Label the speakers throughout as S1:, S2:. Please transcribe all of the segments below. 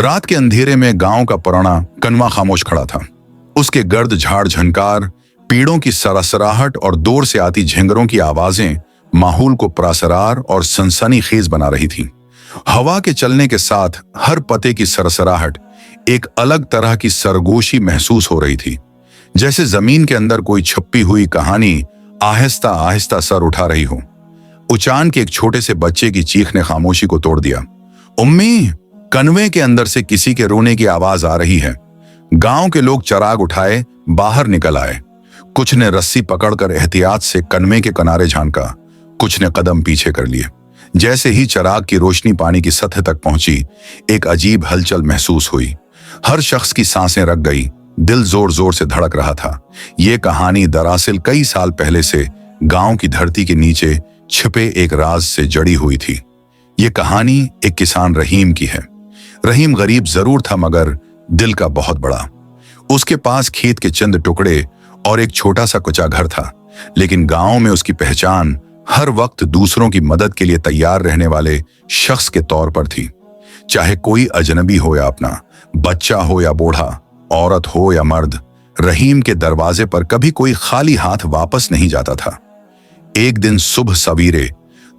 S1: रात के अंधेरे में गांव का पुराना कनवा खामोश खड़ा था। उसके गर्द झाड़ झंकार, पेड़ों की सरसराहट और दूर से आती झिंगरों की आवाजें माहौल को पुरअसरार और सनसनीखेज बना रही थी। हवा के चलने के साथ हर पत्ते की सरसराहट एक अलग तरह की सरगोशी महसूस हो रही थी, जैसे जमीन के अंदर कोई छुपी हुई कहानी आहिस्ता आहिस्ता सर उठा रही हो। उचान के एक छोटे से बच्चे की चीख ने खामोशी को तोड़ दिया। उम्मी! कनवे के अंदर से किसी के रोने की आवाज आ रही है। गांव के लोग चराग उठाए बाहर निकल आए। कुछ ने रस्सी पकड़कर एहतियात से कनवे के किनारे झांका, कुछ ने कदम पीछे कर लिए। जैसे ही चराग की रोशनी पानी की सतह तक पहुंची, एक अजीब हलचल महसूस हुई। हर शख्स की सांसें रक गई, दिल जोर जोर से धड़क रहा था। ये कहानी दरअसल कई साल पहले से गांव की धरती के नीचे छिपे एक राज से जड़ी हुई थी। ये कहानी एक किसान रहीम की है। रहीम गरीब जरूर था, मगर दिल का बहुत बड़ा। उसके पास खेत के चंद टुकड़े और एक छोटा सा कुचा घर था, लेकिन गांव में उसकी पहचान हर वक्त दूसरों की मदद के लिए तैयार रहने वाले शख्स के तौर पर थी। चाहे कोई अजनबी हो या अपना, बच्चा हो या बूढ़ा, औरत हो या मर्द, रहीम के दरवाजे पर कभी कोई खाली हाथ वापस नहीं जाता था। एक दिन सुबह सवेरे,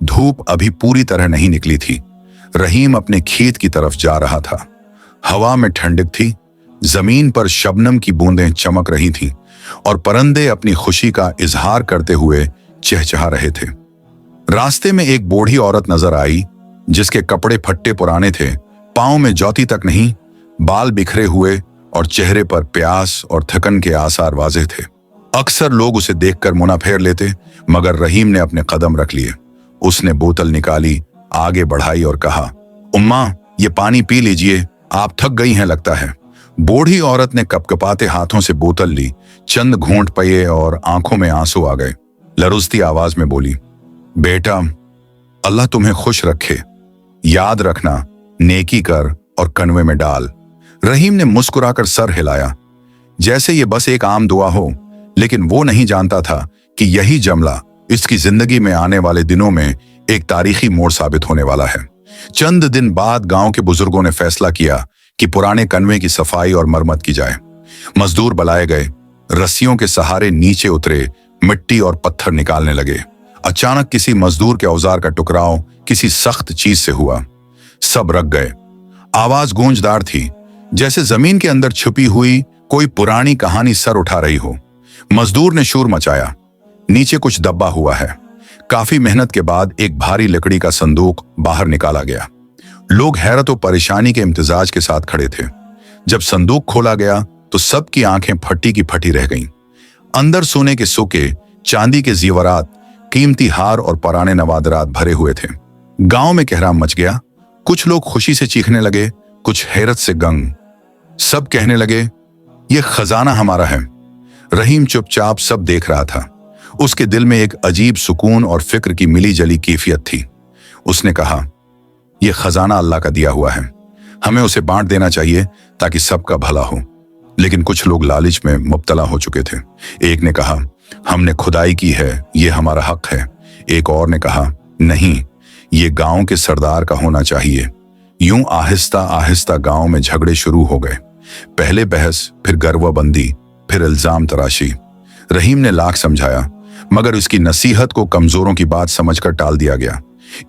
S1: धूप अभी पूरी तरह नहीं निकली थी। रहीम अपने खेत की तरफ जा रहा था। हवा में ठंडक थी, जमीन पर शबनम की बूंदें चमक रही थीं और परिंदे अपनी खुशी का इजहार करते हुए चहचहा रहे थे। रास्ते में एक बूढ़ी औरत नजर आई, जिसके कपड़े फट्टे पुराने थे, पांव में जौती तक नहीं, बाल बिखरे हुए और चेहरे पर प्यास और थकन के आसार वाज़ेह थे। अक्सर लोग उसे देखकर मुंह फेर लेते, मगर रहीम ने अपने कदम रख लिए। उसने बोतल निकाली, आगे बढ़ाई और कहा, उम्मा, ये पानी पी लीजिए, आप थक गई हैं लगता है। बूढ़ी औरत ने कपकपाते हाथों से बोतल ली, चंद घूंट पिए और आंखों में आंसू आ गए। लरुस्ती आवाज में बोली, बेटा, अल्लाह तुम्हें खुश रखे। याद रखना, नेकी कर और कनवे में डाल। रहीम ने मुस्कुराकर सर हिलाया, जैसे ये बस एक आम दुआ हो, लेकिन वो नहीं जानता था कि यही जमला इसकी जिंदगी में आने वाले दिनों में एक तारीखी मोड़ साबित होने वाला है। चंद दिन बाद गांव के बुजुर्गों ने फैसला किया कि पुराने कनवे की सफाई और मरम्मत की जाए। मजदूर बुलाए गए, रस्सियों के सहारे नीचे उतरे, मिट्टी और पत्थर निकालने लगे। अचानक किसी मजदूर के औजार का टुकराव किसी सख्त चीज से हुआ। सब रक गए। आवाज गूंजदार थी, जैसे जमीन के अंदर छुपी हुई कोई पुरानी कहानी सर उठा रही हो। मजदूर ने शोर मचाया, नीचे कुछ दबा हुआ है। काफी मेहनत के बाद एक भारी लकड़ी का संदूक बाहर निकाला गया। लोग हैरत और परेशानी के इम्तिजाज के साथ खड़े थे। जब संदूक खोला गया तो सबकी आंखें फटी की फटी रह गईं। अंदर सोने के सोके, चांदी के जेवरात, कीमती हार और पुराने नवादरात भरे हुए थे। गांव में कहराम मच गया। कुछ लोग खुशी से चीखने लगे, कुछ हैरत से गंग। सब कहने लगे, ये खजाना हमारा है। रहीम चुपचाप सब देख रहा था। उसके दिल में एक अजीब सुकून और फिक्र की मिली जली कैफियत थी। उसने कहा, यह खजाना अल्लाह का दिया हुआ है, हमें उसे बांट देना चाहिए ताकि सबका भला हो। लेकिन कुछ लोग लालच में मुब्तला हो चुके थे। एक ने कहा, हमने खुदाई की है, यह हमारा हक है। एक और ने कहा, नहीं, ये गांव के सरदार का होना चाहिए। यूं आहिस्ता आहिस्ता गांव में झगड़े शुरू हो गए। पहले बहस, फिर गर्वबंदी, फिर इल्जाम तराशी। रहीम ने लाख समझाया, मगर उसकी नसीहत को कमजोरों की बात समझकर टाल दिया गया।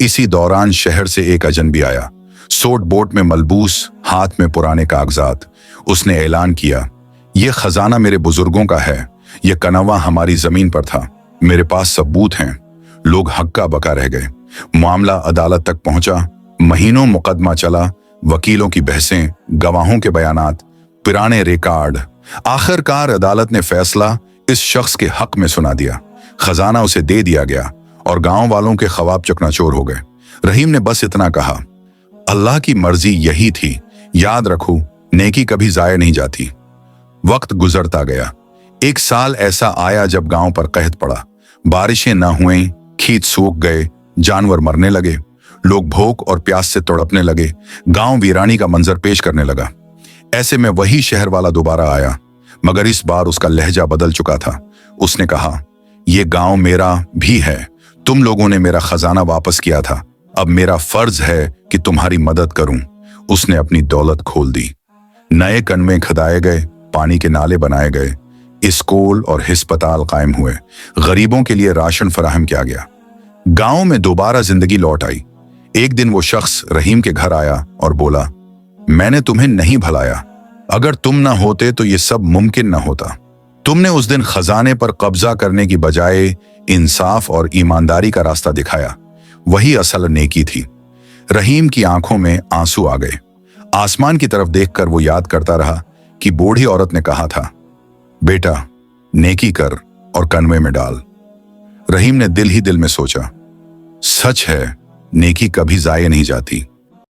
S1: इसी दौरान शहर से एक अजनबी आया, सोट बोट में मलबूस, हाथ में पुराने कागजात। उसने ऐलान किया, यह खजाना मेरे बुजुर्गों का है, यह कनवा हमारी जमीन पर था, मेरे पास सबूत हैं। लोग हक्का बका रह गए। मामला अदालत तक पहुंचा। महीनों मुकदमा चला, वकीलों की बहसें, गवाहों के बयानात, पुराने रिकॉर्ड। आखिरकार अदालत ने फैसला इस शख्स के हक में सुना दिया। खजाना उसे दे दिया गया और गांव वालों के ख्वाब चकनाचूर हो गए। रहीम ने बस इतना कहा, अल्लाह की मर्जी यही थी, याद रखो, नेकी कभी जाया नहीं जाती। वक्त गुजरता गया। एक साल ऐसा आया जब गांव पर कहत पड़ा। बारिशें न हुईं, खेत सूख गए, जानवर मरने लगे, लोग भूख और प्यास से तड़पने लगे। गांव वीरानी का मंजर पेश करने लगा। ऐसे में वही शहर वाला दोबारा आया, मगर इस बार उसका लहजा बदल चुका था। उसने कहा, यह गांव मेरा भी है, तुम लोगों ने मेरा खजाना वापस किया था, अब मेरा फर्ज है कि तुम्हारी मदद करूं। उसने अपनी दौलत खोल दी। नए कनवे खदाए गए, पानी के नाले बनाए गए, स्कूल और अस्पताल कायम हुए, गरीबों के लिए राशन फराहम किया गया। गांव में दोबारा जिंदगी लौट आई। एक दिन वो शख्स रहीम के घर आया और बोला, मैंने तुम्हें नहीं भलाया, अगर तुम ना होते तो ये सब मुमकिन ना होता। तुमने उस दिन खजाने पर कब्जा करने की बजाय इंसाफ और ईमानदारी का रास्ता दिखाया, वही असल नेकी थी। रहीम की आंखों में आंसू आ गए। आसमान की तरफ देखकर वो याद करता रहा कि बूढ़ी औरत ने कहा था, बेटा नेकी कर और कनवे में डाल। रहीम ने दिल ही दिल में सोचा, सच है, नेकी कभी जाये नहीं जाती।